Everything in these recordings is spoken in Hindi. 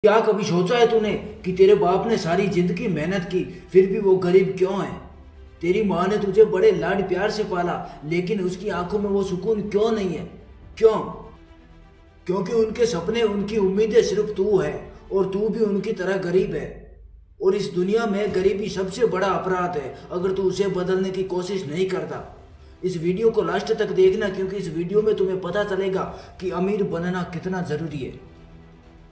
क्या कभी सोचा है तूने कि तेरे बाप ने सारी जिंदगी मेहनत की फिर भी वो गरीब क्यों है। तेरी माँ ने तुझे बड़े लाड प्यार से पाला लेकिन उसकी आंखों में वो सुकून क्यों नहीं है। क्यों? क्योंकि उनके सपने उनकी उम्मीदें सिर्फ तू है और तू भी उनकी तरह गरीब है। और इस दुनिया में गरीबी सबसे बड़ा अपराध है अगर तू उसे बदलने की कोशिश नहीं करता। इस वीडियो को लास्ट तक देखना क्योंकि इस वीडियो में तुम्हें पता चलेगा कि अमीर बनना कितना जरूरी है।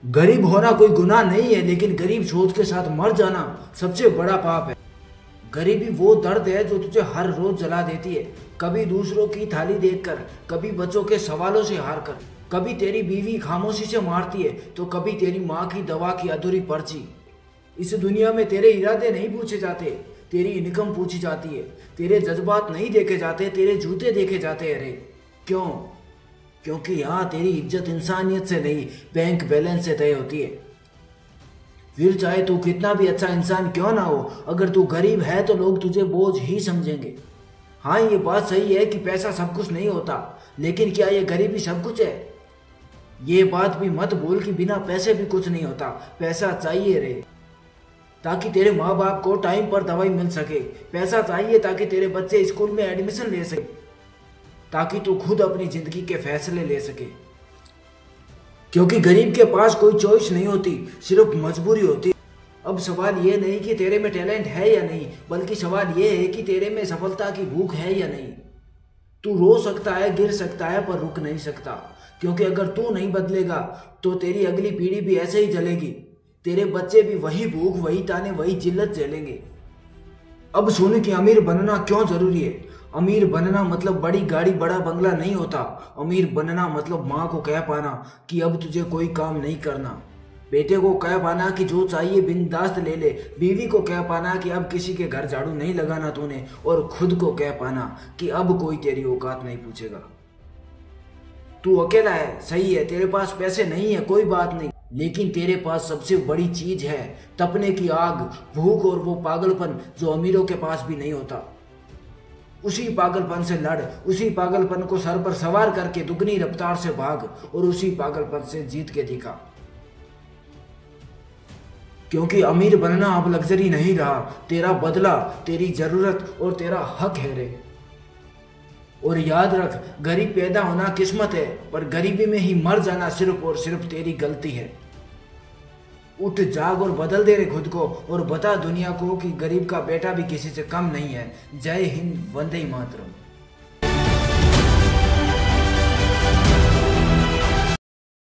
गरीब होना कोई गुनाह नहीं है लेकिन गरीब सोच के साथ मर जाना सबसे बड़ा पाप है। गरीबी वो दर्द है जो तुझे हर रोज जला देती है, कभी दूसरों की थाली देखकर, कभी बच्चों के सवालों से हार कर, कभी तेरी बीवी खामोशी से मारती है तो कभी तेरी माँ की दवा की अधूरी पर्ची। इस दुनिया में तेरे इरादे नहीं पूछे जाते, तेरी इनकम पूछी जाती है। तेरे जज्बात नहीं देखे जाते, तेरे जूते देखे जाते हैं। अरे क्यों? क्योंकि यहाँ तेरी इज्जत इंसानियत से नहीं बैंक बैलेंस से तय होती है। फिर चाहे तू कितना भी अच्छा इंसान क्यों ना हो, अगर तू गरीब है तो लोग तुझे बोझ ही समझेंगे। हाँ ये बात सही है कि पैसा सब कुछ नहीं होता, लेकिन क्या ये गरीबी सब कुछ है? ये बात भी मत भूल कि बिना पैसे भी कुछ नहीं होता। पैसा चाहिए रे ताकि तेरे माँ बाप को टाइम पर दवाई मिल सके। पैसा चाहिए ताकि तेरे बच्चे स्कूल में एडमिशन ले सके, ताकि तू खुद अपनी जिंदगी के फैसले ले सके। क्योंकि गरीब के पास कोई चॉइस नहीं होती, सिर्फ मजबूरी होती। अब सवाल ये नहीं कि तेरे में टैलेंट है या नहीं, बल्कि सवाल ये है कि तेरे में सफलता की भूख है या नहीं। तू रो सकता है, गिर सकता है, पर रुक नहीं सकता। क्योंकि अगर तू नहीं बदलेगा तो तेरी अगली पीढ़ी भी ऐसे ही जलेगी। तेरे बच्चे भी वही भूख, वही ताने, वही जिल्लत झेलेंगे। अब सुन कि अमीर बनना क्यों जरूरी है। अमीर बनना मतलब बड़ी गाड़ी बड़ा बंगला नहीं होता। अमीर बनना मतलब माँ को कह पाना कि अब तुझे कोई काम नहीं करना, बेटे को कह पाना कि जो चाहिए बिंदास्त ले ले, बीवी को कह पाना कि अब किसी के घर झाड़ू नहीं लगाना तूने, और खुद को कह पाना कि अब कोई तेरी औकात नहीं पूछेगा। तू अकेला है, सही है, तेरे पास पैसे नहीं है, कोई बात नहीं, लेकिन तेरे पास सबसे बड़ी चीज है तपने की आग, भूख और वो पागलपन जो अमीरों के पास भी नहीं होता। उसी पागलपन से लड़, उसी पागलपन को सर पर सवार करके दुगनी रफ्तार से भाग और उसी पागलपन से जीत के दिखा। क्योंकि अमीर बनना अब लग्जरी नहीं रहा, तेरा बदला, तेरी जरूरत और तेरा हक है रे। और याद रख, गरीब पैदा होना किस्मत है, पर गरीबी में ही मर जाना सिर्फ और सिर्फ तेरी गलती है। उठ जाग और बदल दे रे खुद को और बता दुनिया को कि गरीब का बेटा भी किसी से कम नहीं है। जय हिंद, वंदे मातरम।